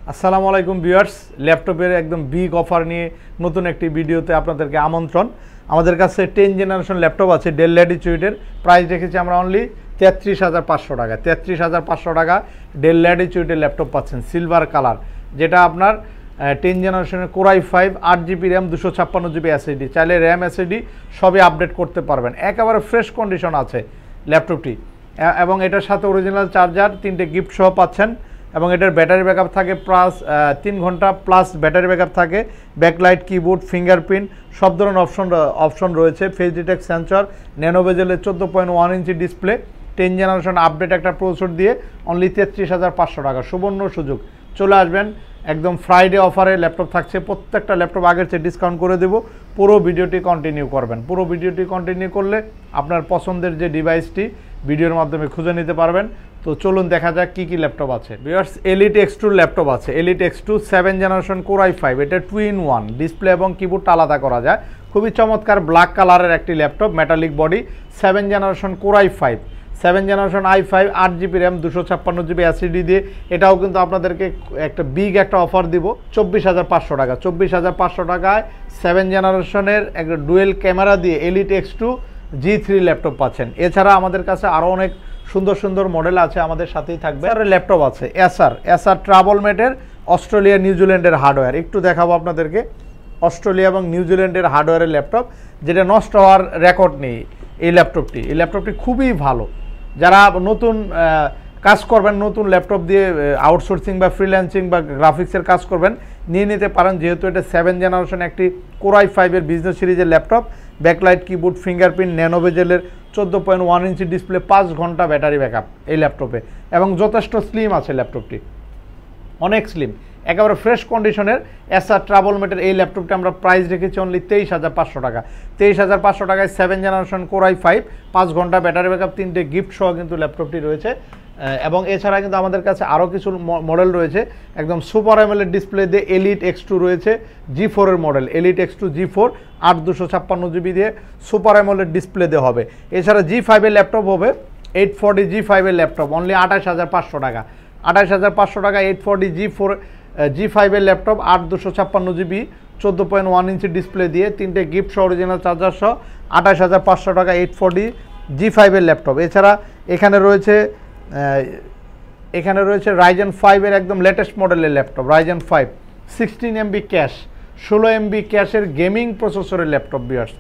আসসালামু আলাইকুম ভিউয়ার্স, ল্যাপটপের একদম বিগ অফার নিয়ে নতুন একটি ভিডিওতে আপনাদেরকে আমন্ত্রণ। আমাদের কাছে 10 জেনারেশন ল্যাপটপ আছে ডেল ল্যাটিটিউডের। প্রাইস রেখেছি আমরা অনলি 33,500 টাকা। 33,500 টাকা ডেল ল্যাটিটিউডের ল্যাপটপ পাচ্ছেন সিলভার কালার, যেটা আপনার 10 জেনারেশনের core i 5 8GB RAM 256GB SSD. চাইলে র্যাম এসএসডি সবই আপডেট করতে পারবেন। একেবারে ফ্রেশ কন্ডিশন আছে ল্যাপটপটি, এবং এটার সাথে অরিজিনাল চার্জার 3টে গিফট সহ পাচ্ছেন। এবং এটার ব্যাটারি ব্যাকআপ থাকে প্লাস 3 ঘন্টা প্লাস ব্যাটারি ব্যাকআপ থাকে। ব্যাকলাইট, কিবোর্ড, ফিঙ্গারপ্রিন্ট সব ধরনের অপশন রয়েছে। ফেস ডিটেক্ট সেন্সর, ন্যানো বেজেলের 14.1 ইঞ্চি ডিসপ্লে, 10 জেনারেশন আপডেট একটা প্রসেসর দিয়ে অনলি 33,500 টাকা। সুবর্ণ সুযোগ, চলে আসবেন। একদম ফ্রাইডে অফারে ল্যাপটপ থাকছে। প্রত্যেকটা ল্যাপটপ আগের চেয়ে ডিসকাউন্ট করে দেবো। পুরো ভিডিওটি কন্টিনিউ করবেন। পুরো ভিডিওটি কন্টিনিউ করলে আপনার পছন্দের যে ডিভাইসটি ভিডিওর মাধ্যমে খুঁজে নিতে পারবেন। তো চলুন দেখা যাক কী কী ল্যাপটপ আছে। ভিউয়ার্স, এলিট X2 ল্যাপটপ আছে। এলিট X2 7 জেনারেশন কোরাই 5, এটা 2-in-1 ডিসপ্লে এবং কিবোর্ডটা আলাদা করা যায়। খুবই চমৎকার ব্ল্যাক কালারের একটি laptop, metallic body, 7 generation core i 5, 7 generation i5 8GB RAM 256GB SSD দিয়ে। এটাও কিন্তু আপনাদেরকে একটা বিগ একটা অফার দিব 24,500 টাকা। 24,500 টাকায় 7 জেনারেশনের একটা ডুয়েল ক্যামেরা দিয়ে এলিট X2 G3 ল্যাপটপ পাচ্ছেন। এছাড়া আমাদের কাছে আরও অনেক সুন্দর সুন্দর মডেল আছে, আমাদের সাথেই থাকবে। আর ল্যাপটপ আছে এসার ট্রাভেলমেটের অস্ট্রেলিয়া নিউজিল্যান্ডের হার্ডওয়্যার। একটু দেখাবো আপনাদেরকে। অস্ট্রেলিয়া এবং নিউজিল্যান্ডের হার্ডওয়্যারের ল্যাপটপ, যেটা নষ্ট হওয়ার রেকর্ড নেই। এই ল্যাপটপটি খুবই ভালো। যারা নতুন কাজ করবেন, নতুন ল্যাপটপ দিয়ে আউটসোর্সিং বা ফ্রিল্যান্সিং বা গ্রাফিক্সের কাজ করবেন, নিয়ে নিতে পারেন। যেহেতু এটা 7 জেনারেশন একটি কোরাই 5-এর বিজনেস সিরিজের ল্যাপটপ। ব্যাকলাইট, কিবোর্ড, ফিঙ্গারপ্রিন্ট, ন্যানো বেজেলের 14.1 ইঞ্চি ডিসপ্লে, 5 ঘন্টা ব্যাটারি ব্যাকআপ এই ল্যাপটপে, এবং যথেষ্ট স্লিম আছে ল্যাপটপটি, অনেক স্লিম, একেবারে ফ্রেশ কন্ডিশনের। এসার ট্রাভেলমেটের এই ল্যাপটপটা আমরা প্রাইস রেখেছি অনলি 23,500 টাকা। 23,500 টাকায় 7 জেনারেশন কোরাই 5, 5 ঘন্টা ব্যাটারি ব্যাকআপ, 3টে গিফট সহ কিন্তু ল্যাপটপটি রয়েছে। এবং এছাড়া কিন্তু আমাদের কাছে আরও কিছু মডেল রয়েছে। একদম সুপার অ্যামোলেড ডিসপ্লে দিয়ে এলিট X2 রয়েছে, G4 এর model, elite X2 G4 8 256GB দিয়ে সুপার অ্যামোলেড ডিসপ্লে দিয়ে হবে। এছাড়া G5 এর ল্যাপটপ হবে 840 G5 এর ল্যাপটপ অনলি 28,500 টাকা। 28,500 টাকা 840 G5 এর ল্যাপটপ 8 256GB 14.1 ইঞ্চি ডিসপ্লে দিয়ে, 3টে গিফট সহ অরিজিনাল চার্জার সহ 28,500 টাকা 840 G5 এর ল্যাপটপ। এছাড়া এখানে রয়েছে রাইজেন 5 এর একদম লেটেস্ট মডেলের laptop, Ryzen 5 16 MB cash, 16 MB ক্যাশের গেমিং প্রসেসরের ল্যাপটপ। ভিউয়ার্স,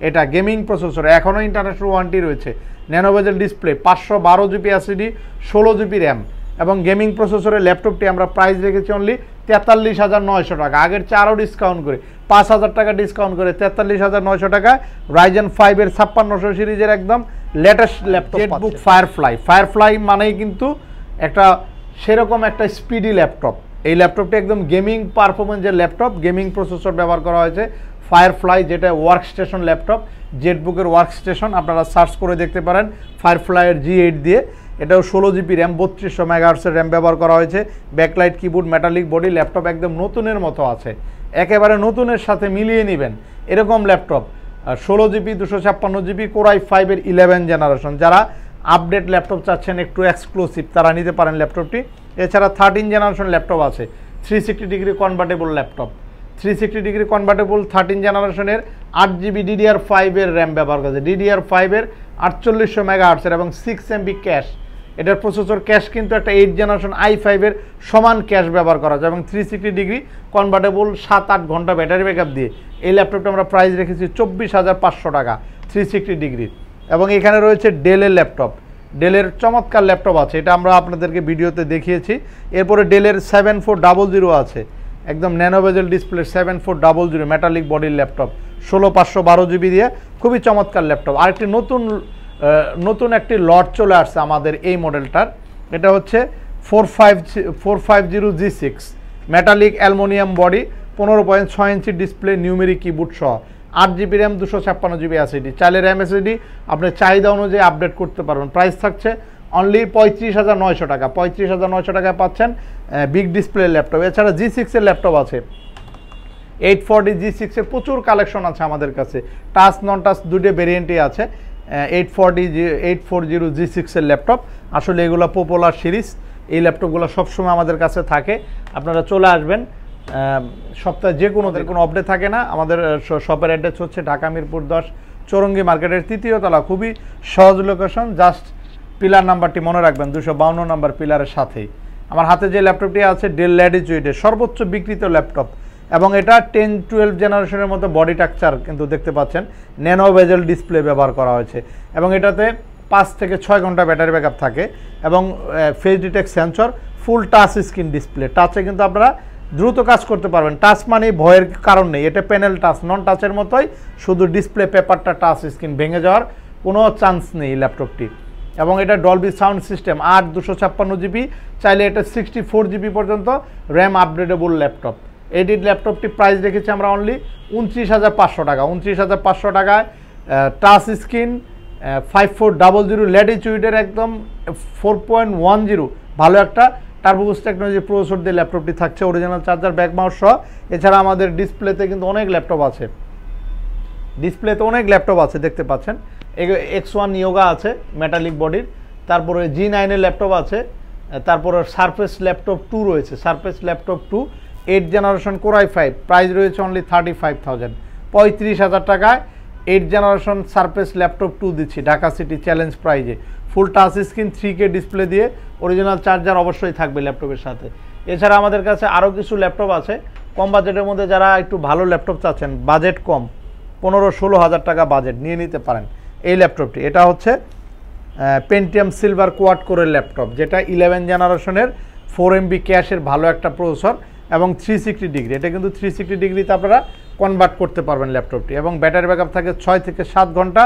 এটা গেমিং প্রসেসর, এখনও ইন্টারন্যাশনাল ওয়ারেন্টি রয়েছে। ন্যানো বেজেল display, 512GB SSD, 16GB RAM এবং গেমিং প্রসেসরের ল্যাপটপটি আমরা প্রাইস রেখেছি অনলি 43,900 টাকা। আগের চেয়ে আরও ডিসকাউন্ট করে 5,000 টাকা ডিসকাউন্ট করে 43,900 টাকা রাইজেন 5 এর 5600 সিরিজের একদম লেটেস্ট ল্যাপটপ। জেটবুক ফায়ারফ্লাই মানেই কিন্তু একটা সেরকম একটা স্পিডি ল্যাপটপ। এই ল্যাপটপটি একদম গেমিং পারফরমেন্সের ল্যাপটপ, গেমিং প্রসেসর ব্যবহার করা হয়েছে। ফায়ারফ্লাই, যেটা ওয়ার্ক স্টেশন ল্যাপটপ, জেটবুকের ওয়ার্ক স্টেশন, আপনারা সার্চ করে দেখতে পারেন ফায়ারফ্লাইয়ের G8 দিয়ে। এটাও 16GB র্যাম 3200 মেগাহার্টজের র্যাম ব্যবহার করা হয়েছে। Backlight, keyboard, metallic body, laptop একদম নতুনের মতো আছে। একেবারে নতুনের সাথে মিলিয়ে নেবেন এরকম ল্যাপটপ। 16GB 256GB কোরাই 5 এর 11 জেনারেশন। যারা আপডেট ল্যাপটপ চাচ্ছেন, একটু এক্সক্লুসিভ, তারা নিতে পারেন ল্যাপটপটি। এছাড়া 13 জেনারেশন ল্যাপটপ আছে, 360 degree convertible laptop, 360 degree convertible 13 জেনারেশনের 8GB DDR5 এর র্যাম ব্যবহার করেছে। DDR5 এর 4800 মেগাহার্টজের এবং 6 MB ক্যাশ। এটার প্রসেসর ক্যাশ কিন্তু একটা 8 জেনারেশন i5 এর সমান ক্যাশ ব্যবহার করা যায়, এবং 360 ডিগ্রি কনভার্টেবল 7-8 ঘন্টা ব্যাটারি ব্যাকআপ দিয়ে এই ল্যাপটপটা আমরা প্রাইস রেখেছি 24,500 টাকা 360 ডিগ্রি। এবং এখানে রয়েছে ডেলের ল্যাপটপ, ডেলের চমৎকার ল্যাপটপ আছে, এটা আমরা আপনাদেরকে ভিডিওতে দেখিয়েছি। এরপরে ডেলের 7400 আছে, একদম ন্যানো বেজেল ডিসপ্লে 7400 মেটালিক বডির ল্যাপটপ, 16 512GB দিয়ে, খুবই চমৎকার ল্যাপটপ। আর একটি নতুন একটি লট চলে আসছে আমাদের এই মডেলটার। এটা হচ্ছে 450 G6 metallic aluminium body, 15.6 inch display, numeric keyboard সহ, 8GB র্যাম 256GB এসএসডি। চাইলে র্যাম এসএসডি আপনি চাহিদা অনুযায়ী আপডেট করতে পারবেন। প্রাইস থাকছে অনলি 35,900 টাকা। 35,900 টাকায় পাচ্ছেন বিগ ডিসপ্লে ল্যাপটপ। এছাড়া G6 এর ল্যাপটপ আছে, 840 G6 এর প্রচুর কালেকশন আছে আমাদের কাছে, টাচ নন টাচ দুটো ভেরিয়েন্টই আছে। 840 G6 এর ল্যাপটপ, আসলে এগুলো পপুলার সিরিজ, এই ল্যাপটপগুলো সবসময় আমাদের কাছে থাকে, আপনারা চলে আসবেন। সপ্তাহে যে কোনো আপডেট থাকে না। আমাদের শপের অ্যাড্রেস হচ্ছে ঢাকা মিরপুর 10 চৌরঙ্গি মার্কেটের 3য় তলা, খুবই সহজ লোকেশন। জাস্ট পিলার নাম্বারটি মনে রাখবেন, 252 নাম্বার পিলারের সাথেই। আমার হাতে যে ল্যাপটপটি আছে ডেল ল্যাটিটিউডের সর্বোচ্চ বিক্রিত ল্যাপটপ, এবং এটা 10-12 জেনারেশনের মতো বডি স্ট্রাকচার কিন্তু দেখতে পাচ্ছেন, ন্যানো বেজেল ডিসপ্লে ব্যবহার করা হয়েছে, এবং এটাতে 5 থেকে 6 ঘন্টা ব্যাটারি ব্যাকআপ থাকে, এবং face detect sensor, full touch screen display. টাচে কিন্তু আপনারা দ্রুত কাজ করতে পারবেন। টাচ মানে ভয়ের কারণ নেই, এটা প্যানেল টাচ, নন টাচের মতোই, শুধু ডিসপ্লে পেপারটা টাচ স্ক্রিন, ভেঙে যাওয়ার কোনো চান্স নেই ল্যাপটপটি। এবং এটা ডলবি সাউন্ড সিস্টেম, 8/256 জিবি, চাইলে এটা 64 জিবি পর্যন্ত র্যাম আপগ্রেডেবল ল্যাপটপ। এই ল্যাপটপটি প্রাইস রেখেছি আমরা অনলি 29,500 টাকা। 29,500 টাকায় টাচ স্ক্রিন 5400 ল্যাটিটিউডের একদম 4.10 ভালো একটা টার্বোবুস্ট টেকনোলজি প্রসেসর দিয়ে ল্যাপটপটি থাকছে, অরিজিনাল চার্জার, ব্যাক মাউস সহ। এছাড়া আমাদের ডিসপ্লেতে কিন্তু অনেক ল্যাপটপ আছে, দেখতে পাচ্ছেন। X1 ইয়োগা আছে মেটালিক বডির, তারপরে G9 এর ল্যাপটপ আছে, তারপরে সারফেস ল্যাপটপ 2 রয়েছে, surface laptop 2 8 generation Core i5, price রয়েছে অনলি 35,000, 35,000 টাকায় 8 জেনারেশন সারফেস ল্যাপটপ 2 দিচ্ছি ঢাকা সিটি চ্যালেঞ্জ প্রাইজে। ফুল টাচ স্ক্রিন 3K ডিসপ্লে দিয়ে, অরিজিনাল চার্জার অবশ্যই থাকবে ল্যাপটপের সাথে। এছাড়া আমাদের কাছে আরও কিছু ল্যাপটপ আছে কম বাজেটের মধ্যে, যারা একটু ভালো ল্যাপটপ চাচ্ছেন, বাজেট কম, 15-16 হাজার টাকা বাজেট, নিয়ে নিতে পারেন এই ল্যাপটপটি। এটা হচ্ছে পেন্টিয়াম সিলভার কোয়াড কোরের ল্যাপটপ, যেটা 11 জেনারেশনের 4 MB ক্যাশের ভালো একটা প্রসেসর, এবং 360 ডিগ্রি, এটা কিন্তু 360 ডিগ্রিতে আপনারা কনভার্ট করতে পারবেন ল্যাপটপটি, এবং ব্যাটারি ব্যাকআপ থাকে 6 থেকে 7 ঘন্টা,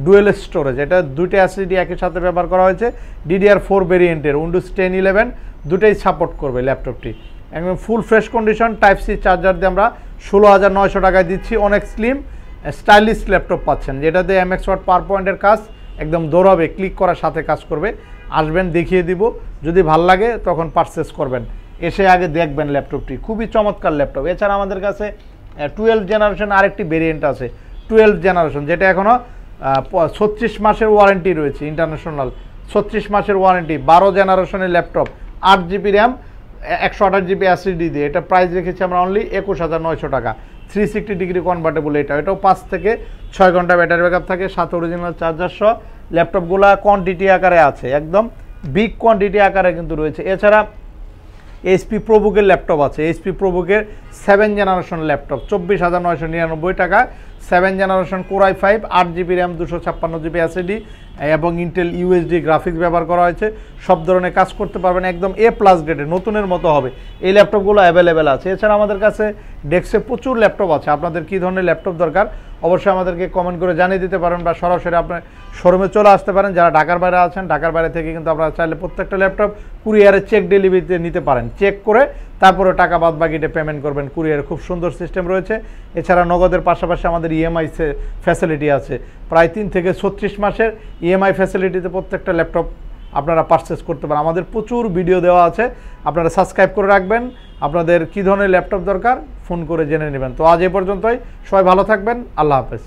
ডুয়েল স্টোরেজ, এটা দুইটা এসএসডি একই সাথে ব্যবহার করা হয়েছে, DDR4 ভেরিয়েন্টের, উইন্ডোজ 10, 11 দুটাই সাপোর্ট করবে ল্যাপটপটি। একদম full fresh condition, type C charger দিয়ে আমরা 16,900 টাকায় দিচ্ছি। অনেক স্লিম স্টাইলিশ ল্যাপটপ পাচ্ছেন, যেটাতে MX ওয়ার্ড পাওয়ার পয়েন্টের কাজ একদম দৌড়াবে, ক্লিক করার সাথে কাজ করবে। আসবেন, দেখিয়ে দিব, যদি ভাল লাগে তখন পারচেস করবেন, এসে আগে দেখবেন ল্যাপটপটি, খুবই চমৎকার ল্যাপটপ। এছাড়া আমাদের কাছে 12 জেনারেশন আরেকটি ভেরিয়েন্ট আছে, 12 জেনারেশন, যেটা এখনও 36 মাসের ওয়ারেন্টি রয়েছে, ইন্টারন্যাশনাল 36 মাসের ওয়ারেন্টি, 12 জেনারেশনের laptop, 8 GB RAM, 128 GB SSD দিয়ে। এটা প্রাইস রেখেছি আমরা অনলি 21,900 টাকা। 360 ডিগ্রি কনভার্টেবল, এটাও 5 থেকে 6 ঘন্টা ব্যাটারি ব্যাকআপ থাকে, সাথে অরিজিনাল চার্জার সহ। ল্যাপটপগুলো কোয়ান্টিটি আকারে আছে, একদম বিগ কোয়ান্টিটি আকারে কিন্তু রয়েছে। এছাড়া HP প্রোবুকের ল্যাপটপ আছে, HP প্রোবুকের 7 জেনারেশন ল্যাপটপ, 24,999 টাকা, 7 generation Core i5, 8 GB RAM, 256 GB SSD, এবং ইন্টেল UHD গ্রাফিক্স ব্যবহার করা হয়েছে। সব ধরনের কাজ করতে পারবেন, একদম A+ গ্রেডের, নতুনের মতো হবে। এই ল্যাপটপগুলো অ্যাভেলেবেল আছে। এছাড়া আমাদের কাছে ডেস্কে প্রচুর ল্যাপটপ আছে, আপনাদের কী ধরনের ল্যাপটপ দরকার অবশ্যই আমাদেরকে কমেন্ট করে জানিয়ে দিতে পারেন, বা সরাসরি আপনার শোরুমে চলে আসতে পারেন। যারা ঢাকার বাইরে আছেন, ঢাকার বাইরে থেকে কিন্তু আপনারা চাইলে প্রত্যেকটা ল্যাপটপ কুরিয়ারে চেক ডেলিভারিতে নিতে পারেন, চেক করে তারপরে টাকা বাদ বাকিটা পেমেন্ট করবেন। কুরিয়ারে খুব সুন্দর সিস্টেম রয়েছে। এছাড়া নগদের পাশাপাশি আমাদের EMI ফ্যাসিলিটি আছে, প্রায় 3 থেকে 36 মাসের EMI ফ্যাসিলিটিতে প্রত্যেকটা ল্যাপটপ আপনারা পারচেস করতে পারেন। আমাদের প্রচুর ভিডিও দেওয়া আছে, আপনারা সাবস্ক্রাইব করে রাখবেন। আপনাদের কী ধরনের ল্যাপটপ দরকার ফোন করে জেনে নেবেন। তো আজ এ পর্যন্তই, সবাই ভালো থাকবেন, আল্লাহ হাফেজ।